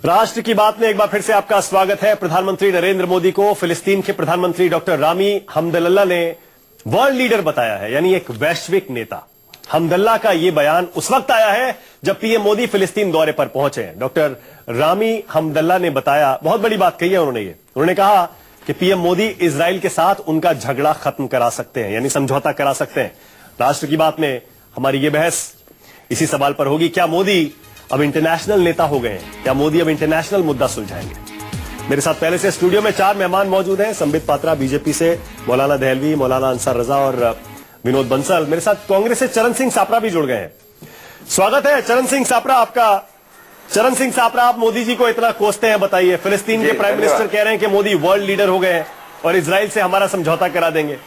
राष्ट्र की बात में एक बार फिर से आपका स्वागत है। प्रधानमंत्री नरेंद्र मोदी को फिलिस्तीन के प्रधानमंत्री डॉक्टर रामी हमदल्ला ने वर्ल्ड लीडर बताया है, यानी एक वैश्विक नेता। हमदल्ला का यह बयान उस वक्त आया है जब पीएम मोदी फिलिस्तीन दौरे पर पहुंचे हैं। डॉक्टर रामी हमदल्ला ने बताया, बहुत बड़ी बात कही है उन्होंने कहा कि पीएम मोदी इजराइल के साथ उनका झगड़ा खत्म करा सकते हैं, यानी समझौता करा सकते हैं। राष्ट्र की बात में हमारी ये बहस इसी सवाल पर होगी, क्या मोदी अब इंटरनेशनल नेता हो गए हैं? क्या मोदी अब इंटरनेशनल मुद्दा सुलझाएंगे? मेरे साथ पहले से स्टूडियो में 4 मेहमान मौजूद हैं। संबित पात्रा बीजेपी से, मौलाना दहलवी, मौलाना अंसार रजा और विनोद बंसल। मेरे साथ कांग्रेस से चरण सिंह सापरा भी जुड़ गए हैं। स्वागत है चरण सिंह सापरा आपका। चरण सिंह सापरा, आप मोदी जी को इतना कोसते हैं, बताइए। फिलिस्तीन के प्राइम मिनिस्टर कह रहे हैं कि मोदी वर्ल्ड लीडर हो गए हैं और इजराइल से हमारा समझौता करा देंगे।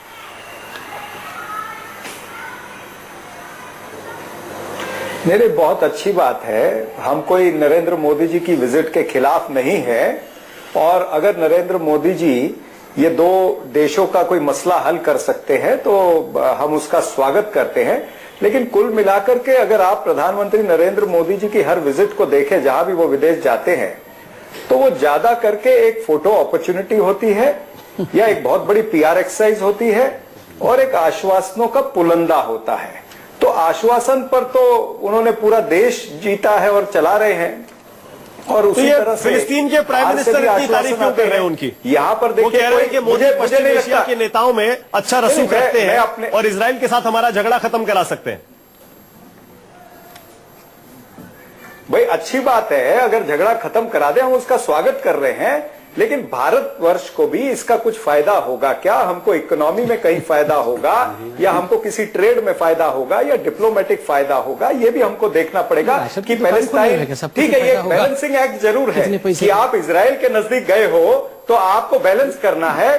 मेरे बहुत अच्छी बात है। हम कोई नरेंद्र मोदी जी की विजिट के खिलाफ नहीं है, और अगर नरेंद्र मोदी जी ये 2 देशों का कोई मसला हल कर सकते हैं तो हम उसका स्वागत करते हैं। लेकिन कुल मिलाकर के अगर आप प्रधानमंत्री नरेंद्र मोदी जी की हर विजिट को देखें, जहां भी वो विदेश जाते हैं, तो वो ज्यादा करके एक फोटो अपॉर्चुनिटी होती है या एक बहुत बड़ी पीआर एक्सरसाइज होती है और एक आश्वासनों का पुलंदा होता है। तो आश्वासन पर तो उन्होंने पूरा देश जीता है और चला रहे हैं, और उसी तरह से फिलिस्तीन के प्राइम मिनिस्टर इतनी तारीफ क्यों कर रहे हैं उनकी? यहाँ पर देखिए, कह रहे हैं कि मोदी पश्चिम एशिया के नेताओं में अच्छा रसूख रखते हैं और इजराइल के साथ हमारा झगड़ा खत्म करा सकते हैं। भाई अच्छी बात है, अगर झगड़ा खत्म करा दे, हम उसका स्वागत कर रहे हैं। लेकिन भारतवर्ष को भी इसका कुछ फायदा होगा क्या? हमको इकोनॉमी में कहीं फायदा होगा, या हमको किसी ट्रेड में फायदा होगा, या डिप्लोमेटिक फायदा होगा? ये भी हमको देखना पड़ेगा कि पैलेस्टाइन, ठीक है, ये बैलेंसिंग एक्ट जरूर है कि आप इजराइल के नजदीक गए हो तो आपको बैलेंस करना है।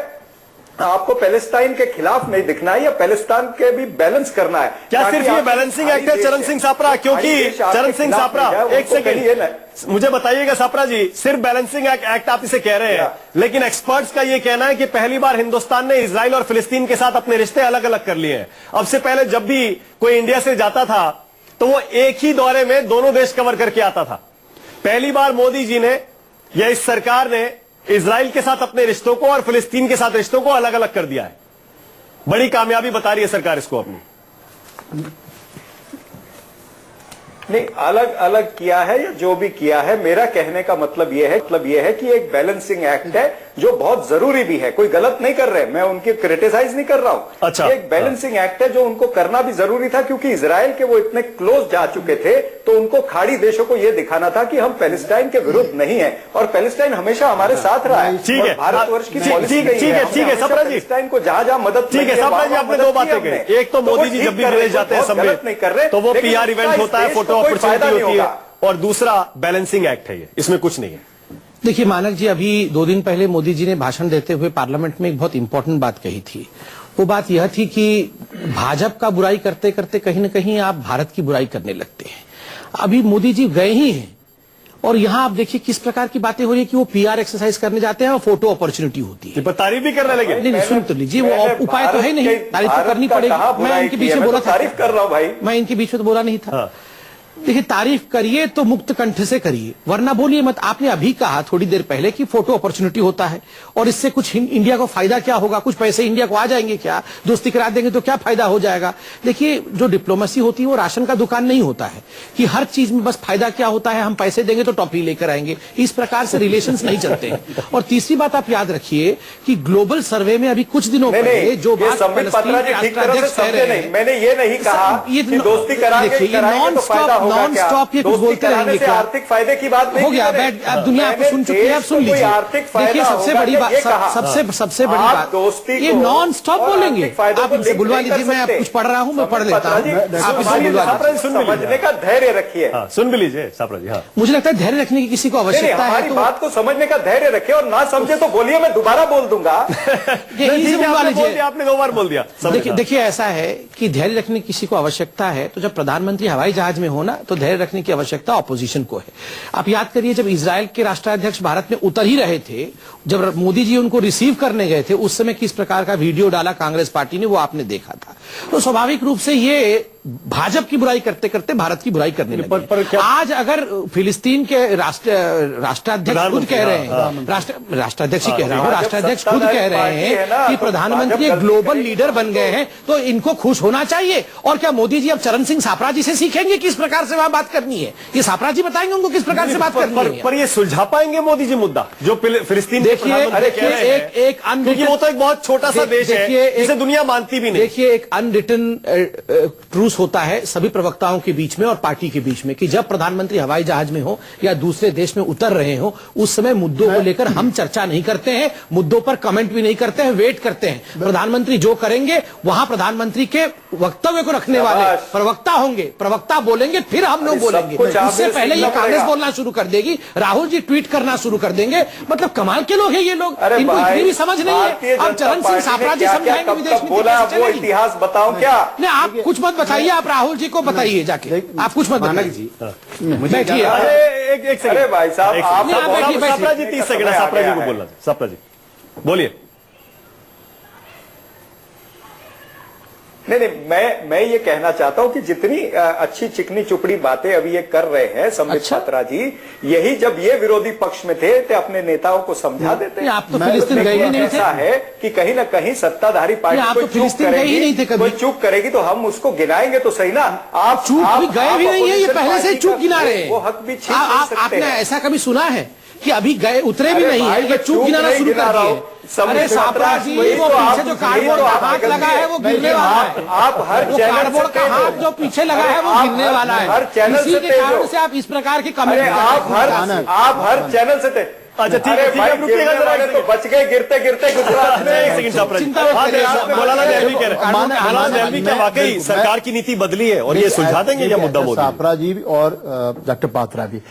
आपको पैलेस्टाइन के खिलाफ नहीं दिखना है, या पैलेस्टाइन के भी बैलेंस करना है। क्या सिर्फ ये बैलेंसिंग एक्ट है चरण सिंह सापरा? क्योंकि चरण सिंह सापरा, एक सेकंड मुझे बताइएगा सापरा जी, सिर्फ बैलेंसिंग एक्ट आप इसे कह रहे हैं, लेकिन एक्सपर्ट्स का ये कहना है कि पहली बार हिंदुस्तान ने इजराइल और फिलिस्तीन के साथ अपने रिश्ते अलग अलग कर लिए हैं। अब से पहले जब भी कोई इंडिया से जाता था तो वो एक ही दौरे में दोनों देश कवर करके आता था। पहली बार मोदी जी ने या इस सरकार ने इजराइल के साथ अपने रिश्तों को और फिलिस्तीन के साथ रिश्तों को अलग अलग कर दिया है। बड़ी कामयाबी बता रही है सरकार इसको अपनी। नहीं, अलग अलग किया है या जो भी किया है, मेरा कहने का मतलब यह है कि एक बैलेंसिंग एक्ट है जो बहुत जरूरी भी है। कोई गलत नहीं कर रहे, मैं उनकी क्रिटिसाइज नहीं कर रहा हूं। अच्छा, एक बैलेंसिंग एक्ट है जो उनको करना भी जरूरी था, क्योंकि इजराइल के वो इतने क्लोज जा चुके थे, तो उनको खाड़ी देशों को यह दिखाना था कि हम पैलेस्टाइन के विरुद्ध नहीं है, और पैलेस्टाइन हमेशा हमारे साथ रहा है। ठीक है, भारतवर्ष की पॉलिसी ठीक है सपरा जी, पैलेस्टाइन को जहां जहां मदद, ठीक है सपरा जी, आपने 2 बातें कही। एक तो मोदी जी जब भी विदेश जाते हैं संबित नहीं कर रहे, तो वो पीआर इवेंट होता है, फोटो अपॉर्चुनिटी होती है, और दूसरा बैलेंसिंग एक्ट है, ये इसमें कुछ नहीं है। देखिए मानक जी, अभी 2 दिन पहले मोदी जी ने भाषण देते हुए पार्लियामेंट में एक बहुत इंपॉर्टेंट बात कही थी। वो बात यह थी कि भाजपा का बुराई करते करते कहीं न कहीं आप भारत की बुराई करने लगते हैं। अभी मोदी जी गए ही हैं, और यहां आप देखिए किस प्रकार की बातें हो रही है कि वो पीआर एक्सरसाइज करने जाते हैं और फोटो अपॉर्चुनिटी होती है। तारीफ भी करने लगे। नहीं, सुन तो लीजिए, वो उपाय तो है नहीं, तारीफ तो करनी पड़ेगी। मैं इनके बीच में बोला था, तारीफ कर रहा हूं भाई, मैं इनके बीच में तो बोला नहीं था। देखिए, तारीफ करिए तो मुक्त कंठ से करिए, वरना बोलिए मत। आपने अभी कहा थोड़ी देर पहले कि फोटो अपॉर्चुनिटी होता है, और इससे कुछ इंडिया को फायदा क्या होगा? कुछ पैसे इंडिया को आ जाएंगे क्या? दोस्ती करा देंगे तो क्या फायदा हो जाएगा? देखिए, जो डिप्लोमेसी होती है वो राशन का दुकान नहीं होता है कि हर चीज में बस फायदा क्या होता है, हम पैसे देंगे तो टॉफी लेकर आएंगे। इस प्रकार से रिलेशंस नहीं चलते हैं। और तीसरी बात आप याद रखिए कि ग्लोबल सर्वे में अभी कुछ दिनों पहले जो बात मैंने ये नहीं कहा कि दोस्ती नॉन स्टॉप ये कुछ बोलते रहेंगे क्या? आर्थिक फायदे की बात नहीं हो गया, आप दुनिया आपको सुन चुकी है, आप सुन लीजिए। देखिए, सबसे बड़ी बात, सबसे बड़ी बात, ये नॉन स्टॉप बोलेंगे। आप इनसे बुलवा लीजिए, मैं कुछ पढ़ रहा हूं, मैं पढ़ लेता हूं, आप इसे बुलवा लीजिए। समझने का धैर्य रखिए। सुन भी लीजिए सापरा जी। मुझे लगता है धैर्य रखने की किसी को आवश्यकता है, तो बात को समझने का धैर्य रखिए, और ना समझे तो बोलिए, मैं दोबारा बोल दूंगा। आपने 2 बार बोल दिया। देखिए, ऐसा है कि धैर्य रखने की किसी को आवश्यकता है, तो जब प्रधानमंत्री हवाई जहाज में हो ना, तो धैर्य रखने की आवश्यकता ऑपोजिशन को है। आप याद करिए, जब इजराइल के राष्ट्राध्यक्ष भारत में उतर ही रहे थे, जब मोदी जी उनको रिसीव करने गए थे, उस समय किस प्रकार का वीडियो डाला कांग्रेस पार्टी ने, वो आपने देखा था। तो स्वाभाविक रूप से ये भाजपा की बुराई करते करते भारत की बुराई करने लगे। पर आज अगर फिलिस्तीन के राष्ट्राध्यक्ष खुद कह रहे हैं, राष्ट्राध्यक्ष ही कह रहा हूं, राष्ट्राध्यक्ष खुद कह रहे हैं कि प्रधानमंत्री एक ग्लोबल लीडर बन गए हैं, तो इनको खुश होना चाहिए। और क्या मोदी जी अब चरण सिंह सापरा जी से सीखेंगे किस प्रकार से वहां बात करनी है? ये सापरा जी बताएंगे उनको किस प्रकार से बात करनी है। पर ये सुलझा पाएंगे मोदी जी मुद्दा जो फिलिस्तीन? देखिए एक वो तो एक बहुत छोटा सा देश है जिसे दुनिया मानती भी नहीं। देखिए एक अनरिटन ट्रूस होता है सभी प्रवक्ताओं के बीच में और पार्टी के बीच में कि जब प्रधानमंत्री हवाई जहाज में हो या दूसरे देश में उतर रहे हो, उस समय मुद्दों को लेकर हम चर्चा नहीं करते हैं, मुद्दों पर कमेंट भी नहीं करते हैं, वेट करते हैं। प्रधानमंत्री जो करेंगे वहां प्रधानमंत्री के वक्तव्य को रखने वाले प्रवक्ता होंगे, प्रवक्ता बोलेंगे, फिर हम लोग बोलेंगे। उससे पहले ये कांग्रेस बोलना शुरू कर देगी, राहुल जी ट्वीट करना शुरू कर देंगे। मतलब कमाल के लोग हैं ये लोग, इनको इतनी भी समझ नहीं है। अब चरण सिंह सापरा जी समझाएंगे विदेश नीति कैसे चलेगी। इतिहास बताऊं क्या? नहीं, आप कुछ मत बताइए, आप राहुल जी को बताइए जाके, आप कुछ मत बताइए जी। बैठिए। एक सेकंड। अरे भाई साहब, आप सापरा जी 30 सेकंड है, सापरा जी को बोलना। सापरा जी बोलिए। नहीं, मैं ये कहना चाहता हूं कि जितनी अच्छी चिकनी चुपड़ी बातें अभी ये कर रहे हैं संबित पात्रा जी, यही जब ये विरोधी पक्ष में थे तो अपने नेताओं को समझा देते। आप तो फिलिस्तीन गए ही नहीं थे। ऐसा है कि कहीं ना कहीं सत्ताधारी पार्टी आप तो फिलिस्तीन गए ही नहीं थे कभी। कोई चूक करेगी तो हम उसको गिनाएंगे तो सही ना। आप चूक भी गए भी नहीं है, ये पहले से चूक गिना रहे हैं। वो हक भी छीन नहीं सकते। आपने ऐसा कभी सुना है कि अभी गए उतरे भी नहीं है, ये चूक गिनाना शुरू कर दिए? अरे सापरा जी, वो पीछे जो कार्डबोर्ड का हाथ लगा है वो गिरने वाला है। आप हर कार्डबोर्ड का हाथ जो पीछे लगा है वो गिरने वाला है। हर चैनल इसी के कारण से आप इस प्रकार की कमेंट आप हर चैनल से थे। अच्छा ठीक है, रुकिएगा जरा, तो बच गए गिरते गिरते गुजरात में। एक सेकंड सापरा जी, मौलाना दहलवी कह रहे हैं, मौलाना दहलवी क्या वाकई सरकार की नीति बदली है और ये सुलझा देंगे क्या मुद्दा मोदी? सापरा जी और डॉक्टर पात्रा भी,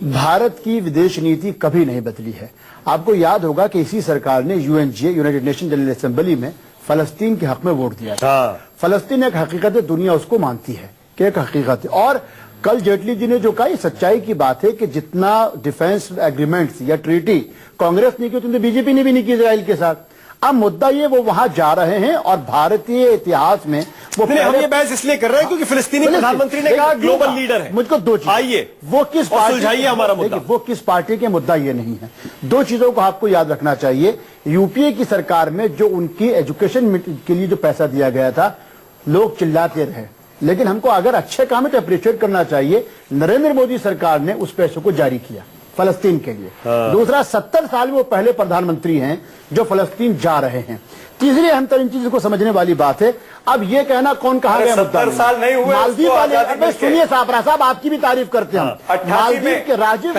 भारत की विदेश नीति कभी नहीं बदली है। आपको याद होगा कि इसी सरकार ने UNGA, United nation general assembly में फलस्तीन के हक में वोट दिया था। फलस्तीन एक हकीकत है, दुनिया उसको मानती है कि एक हकीकत है। और कल जेटली जी ने जो कहा, ये सच्चाई की बात है कि जितना डिफेंस एग्रीमेंट्स या ट्रीटी कांग्रेस ने की, उतने बीजेपी ने भी नहीं की इजराइल के साथ। अब मुद्दा ये वो वहां जा रहे हैं और भारतीय इतिहास में वो हम ये बहस इसलिए कर रहे हैं क्योंकि फिलिस्तीनी प्रधानमंत्री ने कहा ग्लोबल लीडर है। मुझको दो चीज, आइए वो किस पार्टी, सुलझाइए हमारा मुद्दा। वो किस पार्टी के मुद्दा ये नहीं है। दो चीजों को आपको याद रखना चाहिए। यूपीए की सरकार में जो उनकी एजुकेशन के लिए जो पैसा दिया गया था, लोग चिल्लाते रहे, लेकिन हमको अगर अच्छे काम है तो अप्रिशिएट करना चाहिए। नरेंद्र मोदी सरकार ने उस पैसों को जारी किया फलस्तीन के लिए। दूसरा, 70 साल में वो पहले प्रधानमंत्री हैं जो फलस्तीन जा रहे हैं। तीसरी अहम तरीन चीज को समझने वाली बात है, अब ये कहना कौन कहा गया, 70 साल नहीं हुए मालदीव वाले। सुनिए सापरा साहब, आपकी भी तारीफ करते हैं हम। मालदीव के राजीव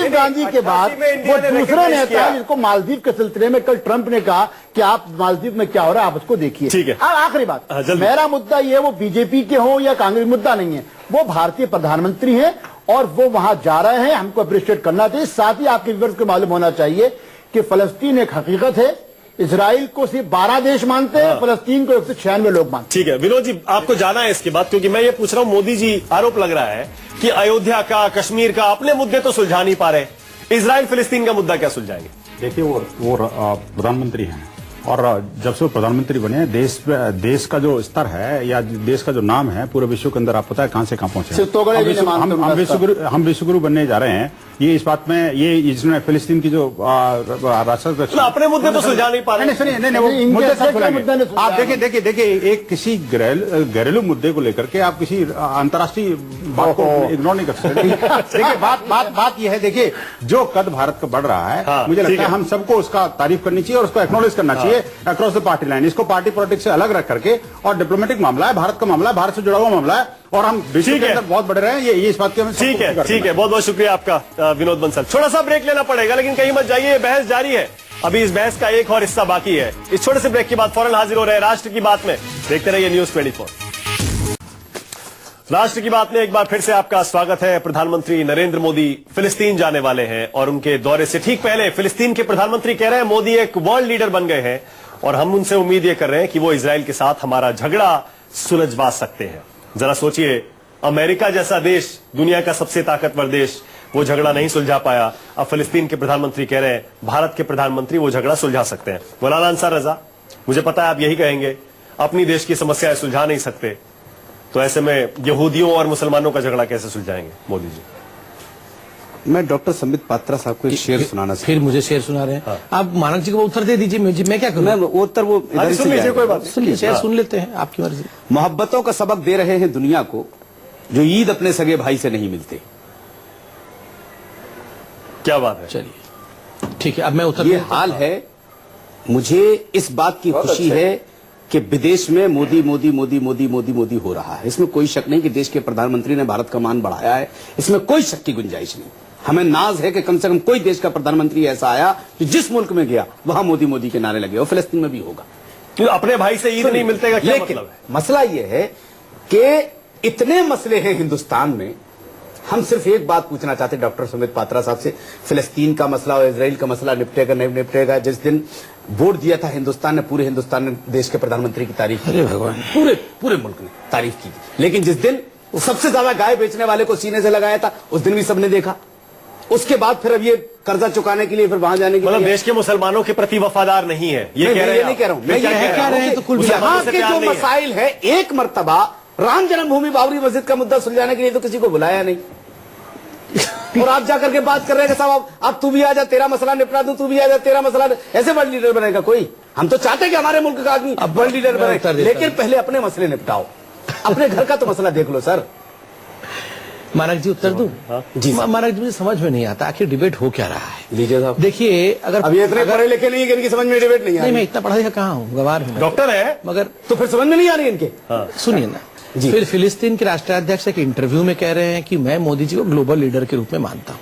गांधी के बाद वो दूसरे नेता जिसको मालदीव के सिलसिले में कल ट्रंप ने कहा कि आप मालदीव में क्या हो रहा है आप उसको देखिए। ठीक है, आखिरी बात, मेरा मुद्दा ये वो बीजेपी के हो या कांग्रेस मुद्दा नहीं है, वो भारतीय प्रधानमंत्री है और वो वहां जा रहे हैं, हमको अप्रिशिएट करना चाहिए। साथ ही आपके व्यूअर्स को मालूम होना चाहिए कि फलस्तीन एक हकीकत है, इजराइल को सिर्फ 12 देश मानते हैं, फलस्तीन को 196 लोग मानते हैं। ठीक है विनोद जी, आपको जाना है इसके बाद, क्योंकि मैं ये पूछ रहा हूं, मोदी जी आरोप लग रहा है कि अयोध्या का, कश्मीर का अपने मुद्दे तो सुलझा नहीं पा रहे, इजराइल फिलिस्तीन का मुद्दा क्या सुलझाएंगे? देखिए वो प्रधानमंत्री हैं और जब से वो प्रधानमंत्री बने, देश का जो स्तर है या देश का जो नाम है पूरे विश्व के अंदर, आप पता है कहां से कहां पहुंचे। हम विश्वगुरु बनने जा रहे हैं। ये इस बात में ये इसने फिलिस्तीन की जो राष्ट्र अपने मुद्दे तो सुलझा नहीं पा रहे। आप देखिए एक किसी घरेलू मुद्दे को लेकर के आप किसी अंतर्राष्ट्रीय बात को इग्नोर नहीं कर सकते। देखिए बात यह है, देखिए जो कद भारत का बढ़ रहा है, मुझे लगता है हम सबको उसका तारीफ करनी चाहिए और उसको एक्नॉलेज करना चाहिए अक्रॉस द पार्टी लाइन। इसको पार्टी पॉलिटिक्स से अलग रख करके, और डिप्लोमेटिक मामला है, भारत का मामला है, भारत से जुड़ा हुआ मामला है और हम विश्व के अंदर बहुत बढ़ रहे हैं। ये इस बात की ठीक है, बहुत बहुत शुक्रिया आपका विनोद बंसल। थोड़ा सा ब्रेक लेना पड़ेगा, लेकिन कहीं मत जाइए, ये बहस जारी है। अभी इस बहस का एक और हिस्सा बाकी है। इस छोटे से ब्रेक के बाद फौरन हाजिर हो रहे हैं राष्ट्र की बात में। देखते रहिए न्यूज 24। राष्ट्र की बात में एक बार फिर से आपका स्वागत है। प्रधानमंत्री नरेंद्र मोदी फिलिस्तीन जाने वाले हैं और उनके दौरे से ठीक पहले फिलिस्तीन के प्रधानमंत्री कह रहे हैं मोदी एक वर्ल्ड लीडर बन गए हैं और हम उनसे उम्मीद ये कर रहे हैं कि वो इजराइल के साथ हमारा झगड़ा सुलझवा सकते हैं। जरा सोचिए, अमेरिका जैसा देश, दुनिया का सबसे ताकतवर देश, वो झगड़ा नहीं सुलझा पाया। अब फिलिस्तीन के प्रधानमंत्री कह रहे हैं भारत के प्रधानमंत्री वो झगड़ा सुलझा सकते हैं। मौलाना अंसार रजा, मुझे पता है आप यही कहेंगे, अपनी देश की समस्याएं सुलझा नहीं सकते, तो ऐसे में यहूदियों और मुसलमानों का झगड़ा कैसे सुलझाएंगे मोदी जी? मैं डॉक्टर संबित पात्रा साहब को एक शेर सुनाना चाहता फिर मुझे शेर सुना रहे हैं आप। मानक जी को उत्तर दे दीजिए, मैं क्या करूं? हूं। मैं वो उत्तर वो इधर सुन से लीजिए, जाएगा। कोई बात नहीं। सुनिए, शेर सुन लेते हैं, आपकी मर्जी। मोहब्बतों का सबक दे रहे हैं दुनिया को, जो ईद अपने सगे भाई से नहीं मिलते। क्या बात है। चलिए ठीक है, अब मैं उत्तर ये देता हाल है। मुझे इस बात की बहुत खुशी अच्छे। है कि विदेश में मोदी मोदी मोदी मोदी मोदी मोदी हो रहा है। इसमें कोई शक नहीं कि देश के प्रधानमंत्री ने भारत का मान बढ़ाया है, इसमें कोई शक की गुंजाइश नहीं। हमें नाज है कि कम से कम कोई देश का प्रधानमंत्री ऐसा आया कि जिस मुल्क में गया वहां मोदी मोदी के नारे लगे, और फिलिस्तीन में भी होगा। क्यों अपने भाई से ईद नहीं मिलते का क्या लेकिन मतलब है? मसला यह है कि इतने मसले हैं हिंदुस्तान में। हम सिर्फ एक बात पूछना चाहते हैं डॉक्टर सुमित पात्रा साहब से, फिलिस्तीन का मसला और इजराइल का मसला निपटेगा नहीं निपटेगा? जिस दिन वोट दिया था हिंदुस्तान ने, पूरे हिंदुस्तान ने देश के प्रधानमंत्री की तारीफ की। अरे भगवान, पूरे मुल्क ने तारीफ की। लेकिन जिस दिन सबसे ज्यादा गाय बेचने वाले को सीने से लगाया था, उस दिन भी सबने देखा। उसके बाद फिर अब ये कर्जा चुकाने के लिए फिर वहां जाने के मतलब लिए देश के मुसलमानों के प्रति वफादार नहीं है, ये कह रहे हैं? नहीं कह रहा हूं, मैं ये कह रहे हैं तो कुल यहाँ मुसलमानों से के प्यार जो नहीं है। मसाइल है, एक मर्तबा राम जन्मभूमि बाबरी मस्जिद का मुद्दा सुलझाने के लिए तो किसी को बुलाया नहीं। और आप जाकर के बात कर रहे हैं कि साहब अब तू भी आ जा, तेरा मसला निपटा दूं, तू भी आ जा, तेरा मसला। ऐसे वर्ल्ड लीडर बनेगा कोई? हम तो चाहते हैं कि हमारे मुल्क का आदमी वर्ल्ड लीडर बने, लेकिन पहले अपने मसले निपटाओ। अपने घर का तो मसला देख लो सर। मानक जी उत्तर दूं? जी सर। मानक जी मुझे समझ में नहीं आता आखिर डिबेट हो क्या रहा है। लीजिए साहब। देखिए अगर अब ये इतने पढ़े लिखे नहीं है कि इनकी समझ में डिबेट नहीं आ नहीं, मैं रही। इतना पढ़ा लिखा कहाँ हूँ, गवार हूँ मैं। डॉक्टर है मगर तो फिर समझ में नहीं आ रही इनके। सुनिए ना, जी। फिर फिलिस्तीन के राष्ट्राध्यक्ष एक इंटरव्यू में कह रहे हैं कि मैं मोदी जी को ग्लोबल लीडर के रूप में मानता हूं।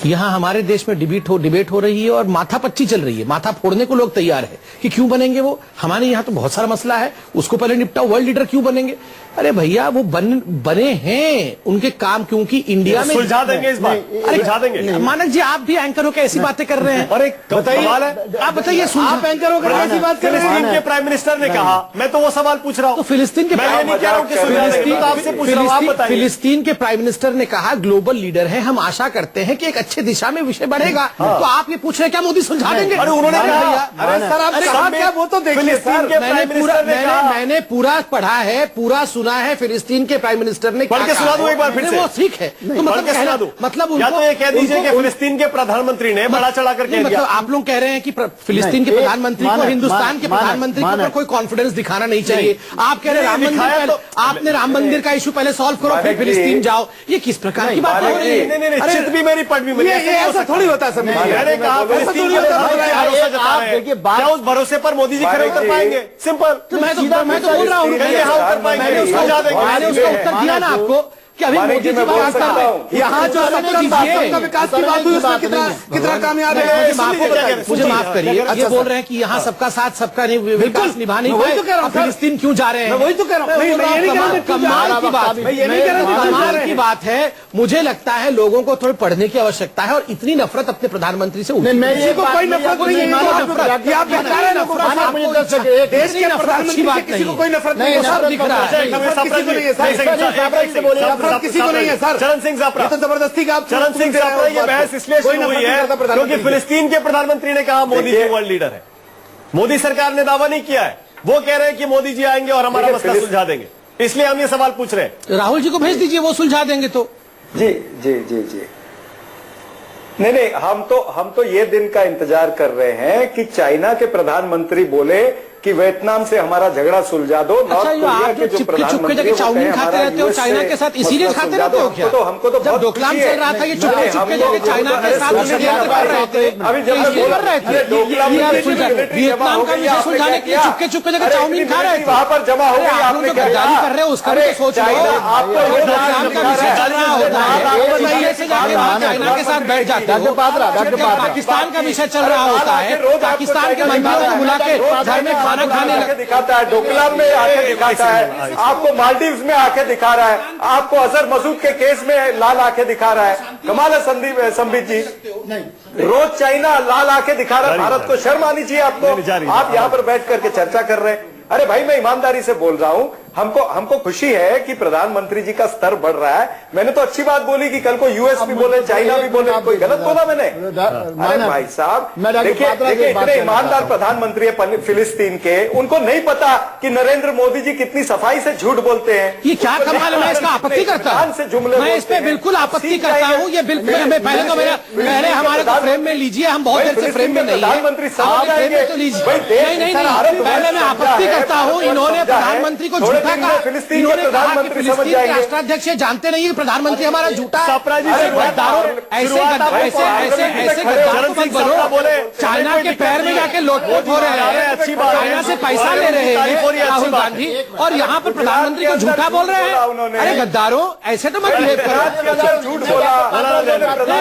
यहाँ हमारे देश में डिबेट हो रही है और माथापच्ची चल रही है, माथा फोड़ने को लोग तैयार है कि क्यों बनेंगे वो। हमारे यहाँ तो बहुत सारा मसला है, उसको पहले निपटाओ, वर्ल्ड लीडर क्यों बनेंगे? अरे भैया वो बने हैं, उनके काम क्योंकि इंडिया में सुलझा देंगे इस बार, सुलझा देंगे। मानक जी आप भी एंकर होकर ऐसी बातें कर रहे हैं। और एक बताइए, सवाल है, आप बताइए, आप एंकर होकर ऐसी बात कर रहे हैं। फिलिस्तीन के प्राइम मिनिस्टर ने कहा, मैं तो वो सवाल पूछ रहा हूँ। तो फिलिस्तीन के मैं ये नहीं कह रहा हूँ कि सुलझा देंगे, तो आपसे पूछ रहा हूँ, आप बताइए। फिलिस्तीन के प्राइम मिनिस्टर ने कहा ग्लोबल लीडर है, हम आशा करते हैं कि एक अच्छे दिशा में विषय बढ़ेगा। तो आप ये पूछ रहे हैं क्या मोदी सुलझा देंगे? अरे उन्होंने अरे कहा, भैया, अरे सर आप कहा क्या, वो तो देखिए फिलिस्तीन के प्राइम मिनिस्टर ने कहा। मैंने पूरा पढ़ा है, पूरा सुना है। फिलिस्तीन के प्राइम मिनिस्टर ने पढ़ के सुना दूं एक बार फिर से? वो ठीक है, तो पढ़ के सुना दूं? मतलब या तो ये कह दीजिए कि फिलिस्तीन के प्रधानमंत्री ने बड़ा चढ़ा कर कह मतलब दिया। आप लोग कह रहे हैं कि फिलिस्तीन के प्रधानमंत्री को हिंदुस्तान के प्रधानमंत्री के ऊपर कोई कॉन्फिडेंस दिखाना नहीं चाहिए। आप कह रहे हैं राम मंदिर पहले, आपने राम मंदिर का इशू पहले सॉल्व करो फिर फिलिस्तीन जाओ। ये किस प्रकार की बात हो रही है? नहीं, चित भी मेरी पढ़ भी मेरी, ये ऐसा थोड़ी होता है सर। मैंने कहा फिलिस्तीन के प्रधानमंत्री भरोसा जता रहे हैं, क्या उस भरोसे पर मोदी जी खड़े उतर पाएंगे? सिंपल। मैं तो बोल रहा हूँ, मैंने उसका उत्तर दिया ना आपको कि अभी मोदी जी बात कर रहे हैं। यहाँ जो सबका विकास की बात हुई उसमें कितना कामयाब है? मुझे माफ करिए, ये बोल रहे हैं कि यहाँ सबका साथ सबका विकास निभा नहीं वही तो कह रहा हूँ, पाए, फिलिस्तीन क्यों जा रहे हैं? मैं वही तो कह रहा हूँ। कमाल की बात, मैं ये नहीं कह रहा कमाल की बात है। मुझे लगता है लोगों को थोड़ी पढ़ने की आवश्यकता है और इतनी नफरत अपने प्रधानमंत्री से किसी को कोई नफरत नहीं है। देश के प्रधानमंत्री से किसी को कोई नफरत नहीं है। सब दिख रहा है। नफरत किसी को नहीं है सर। चरण सिंह जाफरा, तो जबरदस्ती का चरण सिंह जाफरा, ये बहस इसलिए शुरू हुई है क्योंकि फिलिस्तीन के प्रधानमंत्री ने कहा मोदी जी वर्ल्ड लीडर है। मोदी सरकार ने दावा नहीं किया है, वो कह रहे हैं कि मोदी जी आएंगे और हमारा मसला सुलझा देंगे, इसलिए हम ये सवाल पूछ रहे हैं। राहुल जी को भेज दीजिए, वो सुलझा देंगे। तो जी जी जी जी नहीं, हम तो ये दिन का इंतजार कर रहे हैं कि चाइना के प्रधानमंत्री बोले कि वियतनाम से हमारा झगड़ा सुलझा दो। अच्छा, ये आप जो चुपके चुपके जगह चाउमीन खाते रहते हो चाइना के साथ, इसीलिए खाते रहते हो क्या? तो हमको तो जब डोकलाम चल रहा था, ये चुपके चुपके जगह चाइना के साथ कर रहे थे। अभी जब मैं बोल रहे थे वियतनाम का विषय सुलझाने के लिए चुपके चुपके जगह चाउमीन खा रहे थे, वहां पर जमा हो गई। आप लोग गद्दारी कर रहे हो, उसका भी तो सोच लो। डोकलाम का विषय चल रहा होता है, चाइना के साथ बैठ जाते हो। पाकिस्तान का विषय चल रहा होता है, पाकिस्तान के मंत्रियों को बुला के घर में खाना खाने दिखाता है, डोकलाम में आके दिखाता है, आपको मालदीव्स में आके दिखा रहा है, आपको अजहर मसूद के केस में लाल आके दिखा रहा है। कमाल है संबित जी, रोज चाइना लाल आके दिखा रहा है। भारत को शर्म आनी चाहिए आपको। आप यहाँ पर बैठ करके चर्चा कर रहे हैं। अरे भाई, मैं ईमानदारी से बोल रहा हूँ, हमको खुशी है कि प्रधानमंत्री जी का स्तर बढ़ रहा है। मैंने तो अच्छी बात बोली कि कल को यूएस भी बोले, चाइना भी बोले, कोई गलत बोला मैंने? अरे भाई साहब, देखिए इतने ईमानदार प्रधानमंत्री है फिलिस्तीन के, उनको नहीं पता कि नरेंद्र मोदी जी कितनी सफाई से झूठ बोलते हैं। ये क्या कमाल है, मैं इसका आपत्ति करता हूं, मैं इस पे बिल्कुल आपत्ति करता हूं। ये बिल्कुल हमें पहले तो पहले हमारे को फ्रेम में लीजिए, हम बहुत देर से फ्रेम में नहीं है, प्रधानमंत्री आप फ्रेम में तो लीजिए। नहीं, पहले मैं आपत्ति करता हूं, इन्होंने प्रधानमंत्री को झूठा कहा, इन्होंने कहा कि फिलिस्तीन के राष्ट्राध्यक्ष जानते नहीं है प्रधानमंत्री हमारा झूठा है। चाइना के पैर में जाके लोटपोट हो रहे हैं, चाइना से पैसा ले रहे हैं राहुल गांधी, और यहाँ पर प्रधानमंत्री को झूठा बोल रहे हैं। अरे गद्दारों, ऐसे तो मत बिहेव करो। झूठ बोला,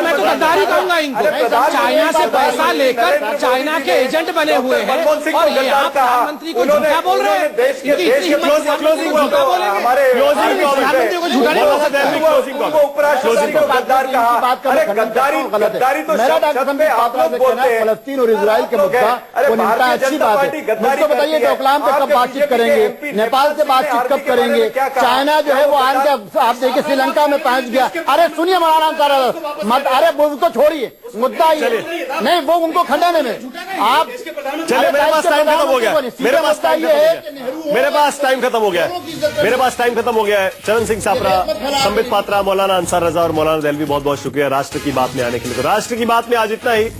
मैं तो गद्दारी कहूंगा इनको। चाइना से पैसा लेकर चाइना के एजेंट बने हुए हैं और यहाँ प्रधानमंत्री को झूठा बोल रहे हैं। इनकी इतनी हिम्मत झूठा बोलेंगे, प्रधानमंत्री को झूठा नहीं बोल सकते। उपराष्ट्रपति को गद्दार कहा। अरे गद्दारी तो शब्द पे आप लोग बोलते हैं। फलस्तीन और इजराइल के मुद्दा वो निपटा, अच्छी बात है। मुझको बताइए डोकलाम पे कब बातचीत करेंगे, नेपाल से बातचीत कब करेंगे? चाइना जो है वो आज आप देखिए श्रीलंका में पहुंच गया। अरे सुनिए मौलाना साहब, मत, अरे उसको छोड़िए, मुद्दा ये नहीं, वो उनको खंडाने में आप चलिए, मेरे पास टाइम खत्म हो गया, मेरे पास टाइम खत्म हो गया है। चरण सिंह सापरा, संबित पात्रा, मौलाना अंसार रजा और मौलाना दहलवी, बहुत बहुत शुक्रिया राष्ट्र की बात में आने के लिए। तो राष्ट्र की बात में आज इतना ही।